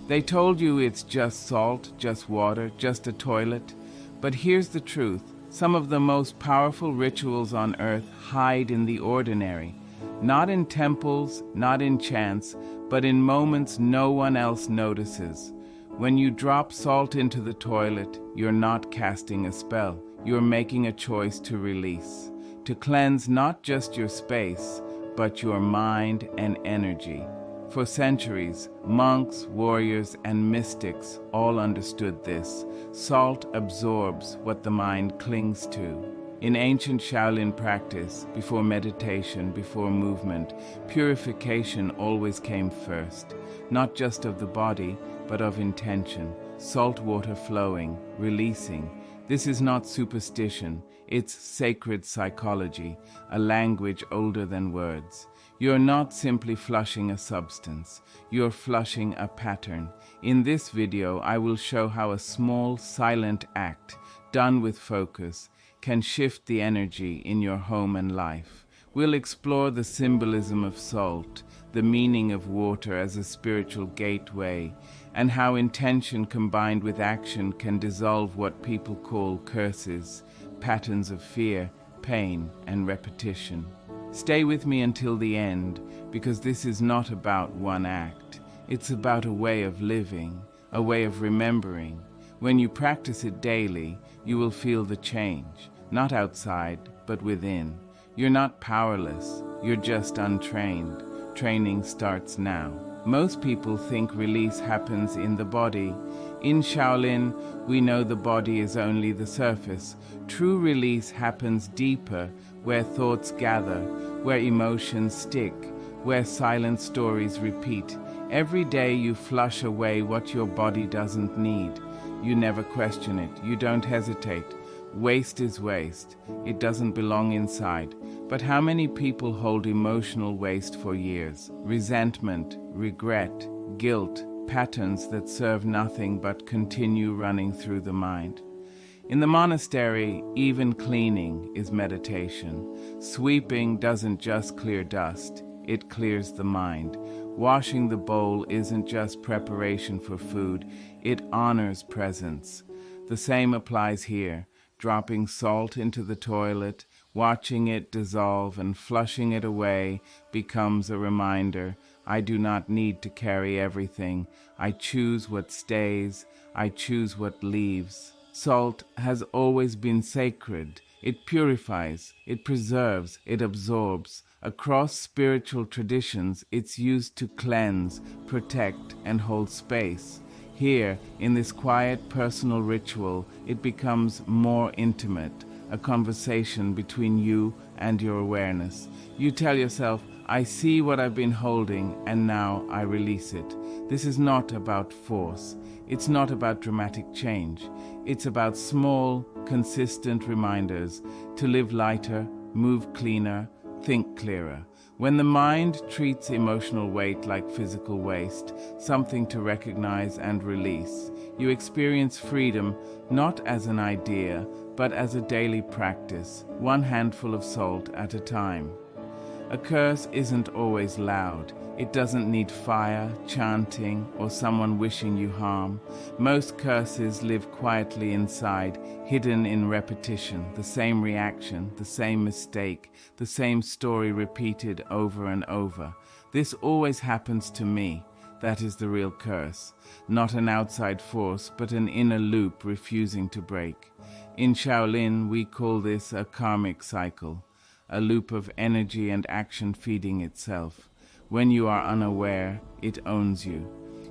They told you it's just salt, just water, just a toilet. But here's the truth. Some of the most powerful rituals on earth hide in the ordinary. Not in temples, not in chants, but in moments no one else notices. When you drop salt into the toilet, you're not casting a spell. You're making a choice to release, to cleanse not just your space, but your mind and energy. For centuries, monks, warriors, and mystics all understood this. Salt absorbs what the mind clings to. In ancient Shaolin practice, before meditation, before movement, purification always came first, not just of the body, but of intention. Salt water flowing, releasing. This is not superstition, it's sacred psychology, a language older than words. You're not simply flushing a substance, you're flushing a pattern. In this video, I will show how a small, silent act, done with focus, can shift the energy in your home and life. We'll explore the symbolism of salt, the meaning of water as a spiritual gateway, and how intention combined with action can dissolve what people call curses, patterns of fear, pain, and repetition. Stay with me until the end, because this is not about one act. It's about a way of living, a way of remembering. When you practice it daily, you will feel the change, not outside, but within. You're not powerless, you're just untrained. Training starts now. Most people think release happens in the body. In Shaolin, we know the body is only the surface. True release happens deeper, where thoughts gather, where emotions stick, where silent stories repeat. Every day you flush away what your body doesn't need. You never question it. You don't hesitate. Waste is waste. It doesn't belong inside. But how many people hold emotional waste for years? Resentment, regret, guilt, patterns that serve nothing but continue running through the mind. In the monastery, even cleaning is meditation. Sweeping doesn't just clear dust, it clears the mind. Washing the bowl isn't just preparation for food, it honors presence. The same applies here. Dropping salt into the toilet, watching it dissolve and flushing it away becomes a reminder. I do not need to carry everything. I choose what stays. I choose what leaves. Salt has always been sacred. It purifies, it preserves, it absorbs. Across spiritual traditions, it's used to cleanse, protect, and hold space. Here, in this quiet personal ritual, it becomes more intimate, a conversation between you and your awareness. You tell yourself, I see what I've been holding, and now I release it. This is not about force. It's not about dramatic change. It's about small, consistent reminders to live lighter, move cleaner, think clearer. When the mind treats emotional weight like physical waste, something to recognize and release, you experience freedom not as an idea, but as a daily practice, one handful of salt at a time. A curse isn't always loud. It doesn't need fire, chanting, or someone wishing you harm. Most curses live quietly inside, hidden in repetition, the same reaction, the same mistake, the same story repeated over and over. This always happens to me. That is the real curse. Not an outside force, but an inner loop refusing to break. In Shaolin, we call this a karmic cycle, a loop of energy and action feeding itself. When you are unaware, it owns you.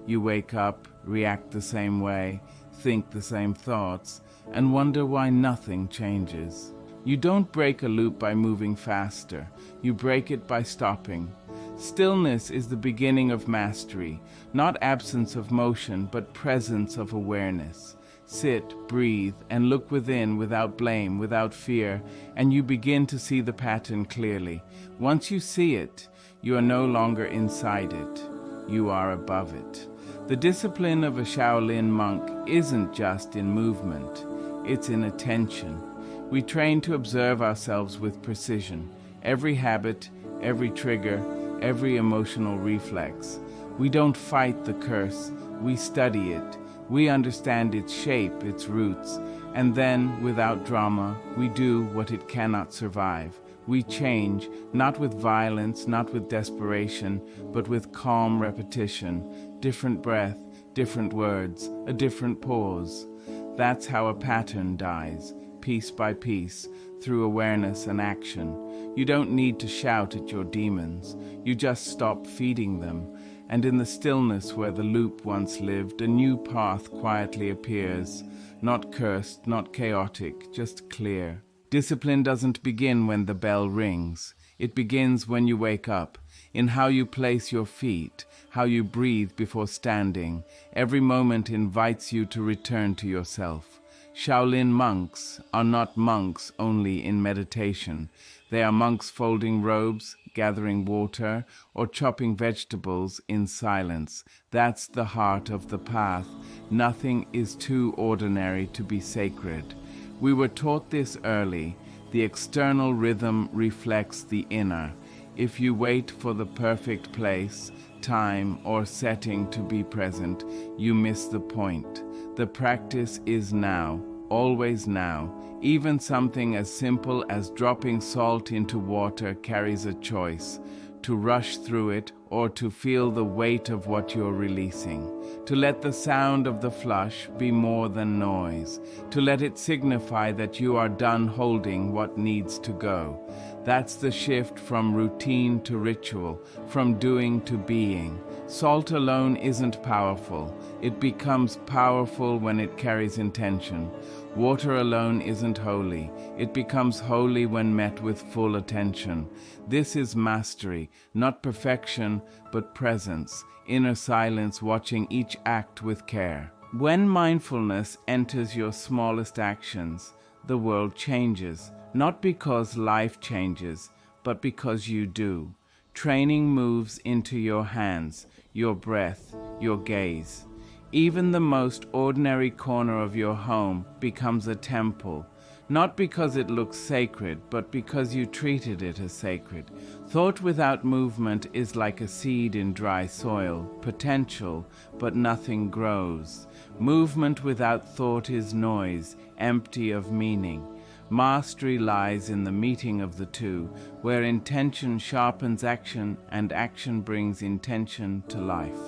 You wake up, react the same way, think the same thoughts, and wonder why nothing changes. You don't break a loop by moving faster. You break it by stopping. Stillness is the beginning of mastery, not absence of motion, but presence of awareness. Sit, breathe, and look within without blame, without fear, and you begin to see the pattern clearly. Once you see it, you are no longer inside it. You are above it. The discipline of a Shaolin monk isn't just in movement. It's in attention. We train to observe ourselves with precision. Every habit, every trigger, every emotional reflex. We don't fight the curse, we study it. We understand its shape, its roots, and then, without drama, we do what it cannot survive. We change, not with violence, not with desperation, but with calm repetition, different breath, different words, a different pause. That's how a pattern dies, piece by piece, through awareness and action. You don't need to shout at your demons. You just stop feeding them. And in the stillness where the loop once lived, a new path quietly appears, not cursed, not chaotic, just clear. Discipline doesn't begin when the bell rings. It begins when you wake up, in how you place your feet, how you breathe before standing. Every moment invites you to return to yourself. Shaolin monks are not monks only in meditation. They are monks folding robes, gathering water, or chopping vegetables in silence. That's the heart of the path. Nothing is too ordinary to be sacred. We were taught this early. The external rhythm reflects the inner. If you wait for the perfect place, time, or setting to be present, you miss the point. The practice is now, always now. Even something as simple as dropping salt into water carries a choice, to rush through it or to feel the weight of what you're releasing, to let the sound of the flush be more than noise, to let it signify that you are done holding what needs to go. That's the shift from routine to ritual, from doing to being. Salt alone isn't powerful. It becomes powerful when it carries intention. Water alone isn't holy. It becomes holy when met with full attention. This is mastery, not perfection, but presence, inner silence watching each act with care. When mindfulness enters your smallest actions, the world changes, not because life changes, but because you do. Training moves into your hands, your breath, your gaze. Even the most ordinary corner of your home becomes a temple, not because it looks sacred, but because you treated it as sacred. Thought without movement is like a seed in dry soil, potential, but nothing grows. Movement without thought is noise, empty of meaning. Mastery lies in the meeting of the two, where intention sharpens action and action brings intention to life.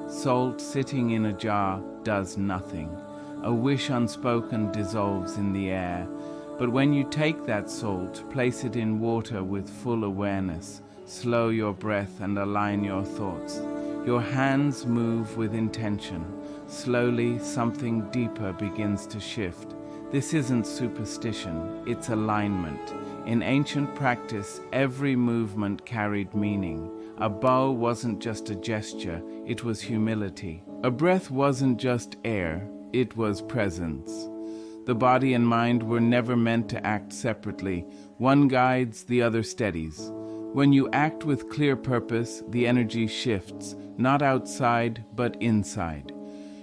Salt sitting in a jar does nothing. A wish unspoken dissolves in the air. But when you take that salt, place it in water with full awareness, slow your breath and align your thoughts. Your hands move with intention. Slowly, something deeper begins to shift. This isn't superstition, it's alignment. In ancient practice, every movement carried meaning. A bow wasn't just a gesture, it was humility. A breath wasn't just air, it was presence. The body and mind were never meant to act separately. One guides, the other steadies. When you act with clear purpose, the energy shifts, not outside, but inside.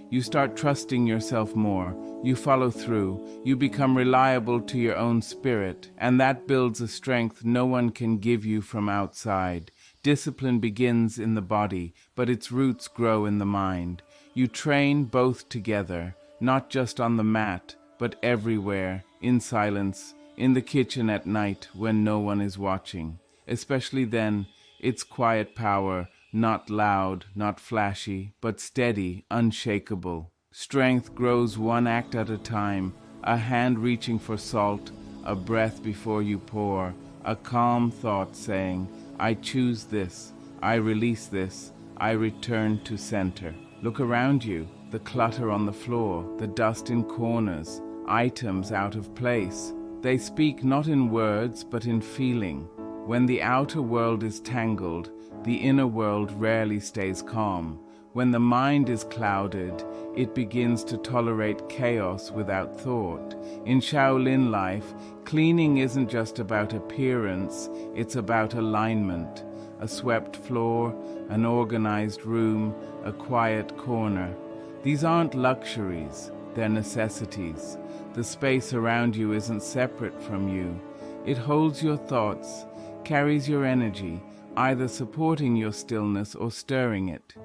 You start trusting yourself more. You follow through. You become reliable to your own spirit, and that builds a strength no one can give you from outside. Discipline begins in the body, but its roots grow in the mind. You train both together, not just on the mat, but everywhere, in silence, in the kitchen at night when no one is watching. Especially then, its quiet power, not loud, not flashy, but steady, unshakable. Strength grows one act at a time, a hand reaching for salt, a breath before you pour, a calm thought saying, I choose this, I release this, I return to center. Look around you, the clutter on the floor, the dust in corners, items out of place. They speak not in words, but in feeling. When the outer world is tangled, the inner world rarely stays calm. When the mind is clouded, it begins to tolerate chaos without thought. In Shaolin life, cleaning isn't just about appearance, it's about alignment. A swept floor, an organized room, a quiet corner. These aren't luxuries, they're necessities. The space around you isn't separate from you. It holds your thoughts, carries your energy, either supporting your stillness or stirring it.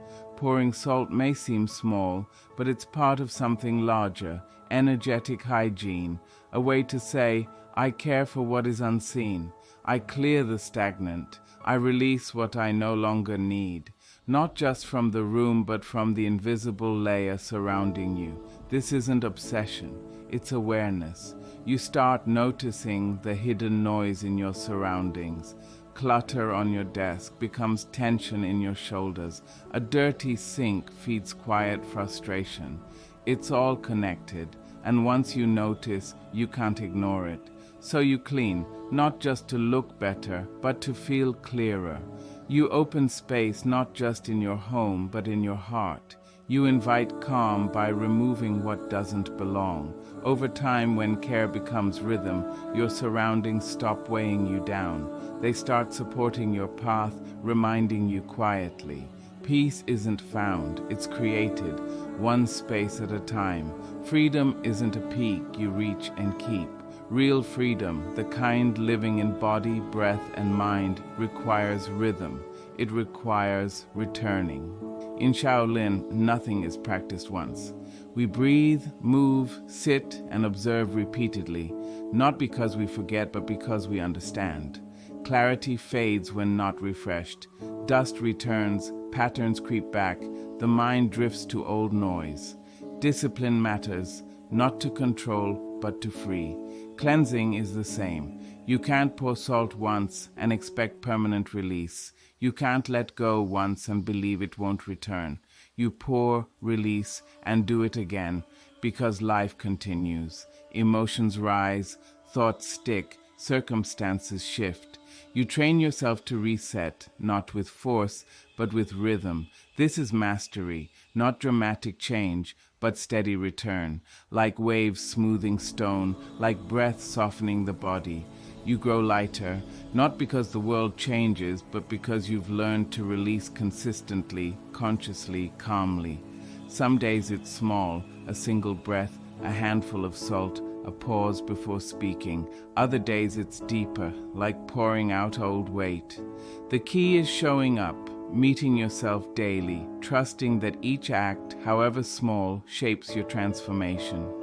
Pouring salt may seem small, but it's part of something larger, energetic hygiene, a way to say, I care for what is unseen. I clear the stagnant. I release what I no longer need, not just from the room, but from the invisible layer surrounding you. This isn't obsession, it's awareness. You start noticing the hidden noise in your surroundings. Clutter on your desk becomes tension in your shoulders. A dirty sink feeds quiet frustration. It's all connected, and once you notice, you can't ignore it. So you clean, not just to look better, but to feel clearer. You open space not just in your home, but in your heart. You invite calm by removing what doesn't belong. Over time, when care becomes rhythm, your surroundings stop weighing you down. They start supporting your path, reminding you quietly. Peace isn't found, it's created, one space at a time. Freedom isn't a peak you reach and keep. Real freedom, the kind living in body, breath, and mind, requires rhythm. It requires returning. In Shaolin, nothing is practiced once. We breathe, move, sit, and observe repeatedly, not because we forget, but because we understand. Clarity fades when not refreshed. Dust returns, patterns creep back, the mind drifts to old noise. Discipline matters, not to control, but to free. Cleansing is the same. You can't pour salt once and expect permanent release. You can't let go once and believe it won't return. You pour, release, and do it again, because life continues. Emotions rise, thoughts stick, circumstances shift. You train yourself to reset, not with force, but with rhythm. This is mastery, not dramatic change, but steady return, like waves smoothing stone, like breath softening the body. You grow lighter, not because the world changes, but because you've learned to release consistently, consciously, calmly. Some days it's small, a single breath, a handful of salt, a pause before speaking. Other days it's deeper, like pouring out old weight. The key is showing up, meeting yourself daily, trusting that each act, however small, shapes your transformation.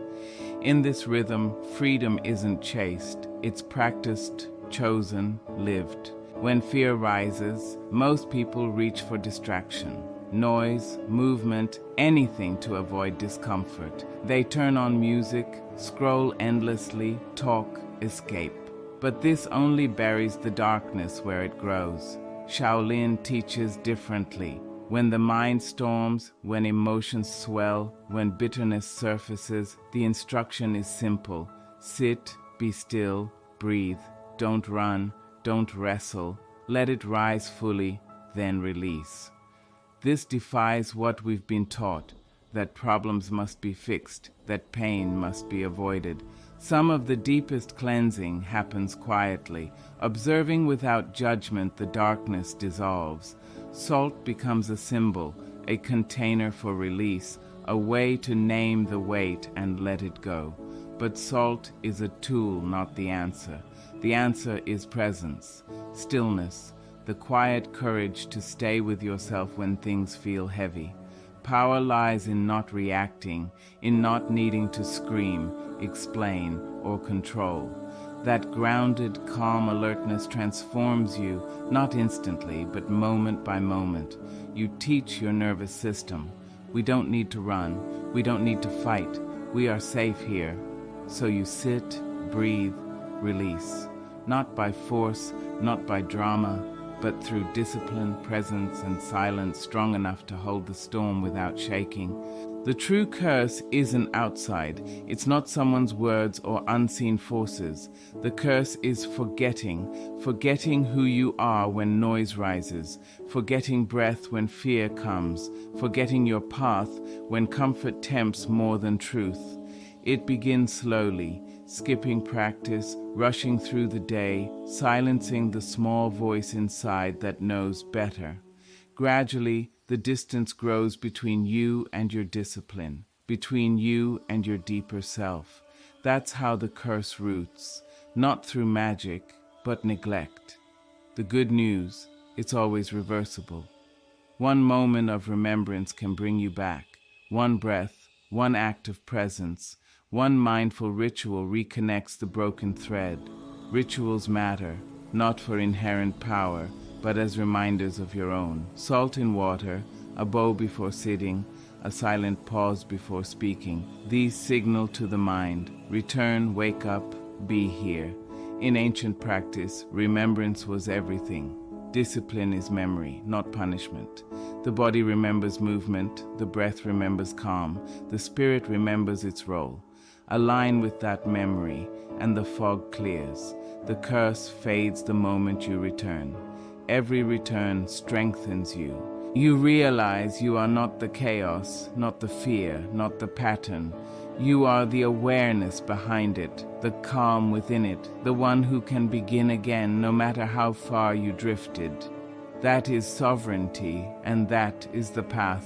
In this rhythm, freedom isn't chased, it's practiced, chosen, lived. When fear rises, most people reach for distraction. Noise, movement, anything to avoid discomfort. They turn on music, scroll endlessly, talk, escape. But this only buries the darkness where it grows. Shaolin teaches differently. When the mind storms, when emotions swell, when bitterness surfaces, the instruction is simple. Sit, be still, breathe. Don't run, don't wrestle. Let it rise fully, then release. This defies what we've been taught, that problems must be fixed, that pain must be avoided. Some of the deepest cleansing happens quietly. Observing without judgment, the darkness dissolves. Salt becomes a symbol, a container for release, a way to name the weight and let it go. But salt is a tool, not the answer. The answer is presence, stillness, the quiet courage to stay with yourself when things feel heavy. Power lies in not reacting, in not needing to scream, explain, or control. That grounded, calm alertness transforms you, not instantly, but moment by moment. You teach your nervous system. We don't need to run. We don't need to fight. We are safe here. So you sit, breathe, release. Not by force, not by drama, but through discipline, presence, and silence strong enough to hold the storm without shaking. The true curse isn't outside. It's not someone's words or unseen forces. The curse is forgetting who you are when noise rises, forgetting breath when fear comes, forgetting your path when comfort tempts more than truth. It begins slowly, skipping practice, rushing through the day, silencing the small voice inside that knows better. Gradually, the distance grows between you and your discipline, between you and your deeper self. That's how the curse roots, not through magic, but neglect. The good news, it's always reversible. One moment of remembrance can bring you back. One breath, one act of presence, one mindful ritual reconnects the broken thread. Rituals matter, not for inherent power, but as reminders of your own. Salt in water, a bow before sitting, a silent pause before speaking. These signal to the mind, return, wake up, be here. In ancient practice, remembrance was everything. Discipline is memory, not punishment. The body remembers movement, the breath remembers calm, the spirit remembers its role. Align with that memory, and the fog clears. The curse fades the moment you return. Every return strengthens you. You realize you are not the chaos, not the fear, not the pattern. You are the awareness behind it, the calm within it, the one who can begin again no matter how far you drifted. That is sovereignty, and that is the path.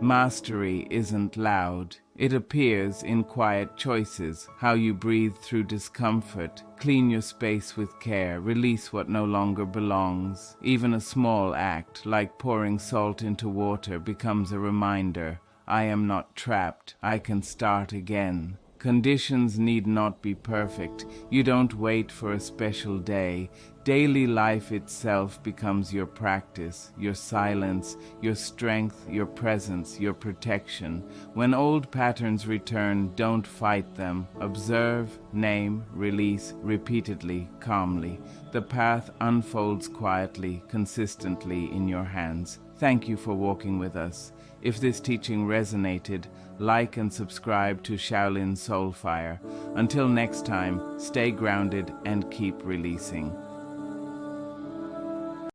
Mastery isn't loud. It appears in quiet choices, how you breathe through discomfort, clean your space with care, release what no longer belongs. Even a small act, like pouring salt into water, becomes a reminder. I am not trapped. I can start again. Conditions need not be perfect. You don't wait for a special day. Daily life itself becomes your practice, your silence, your strength, your presence, your protection. When old patterns return, don't fight them. Observe, name, release, repeatedly, calmly. The path unfolds quietly, consistently in your hands. Thank you for walking with us. If this teaching resonated, like and subscribe to Shaolin Soulfire. Until next time, stay grounded and keep releasing.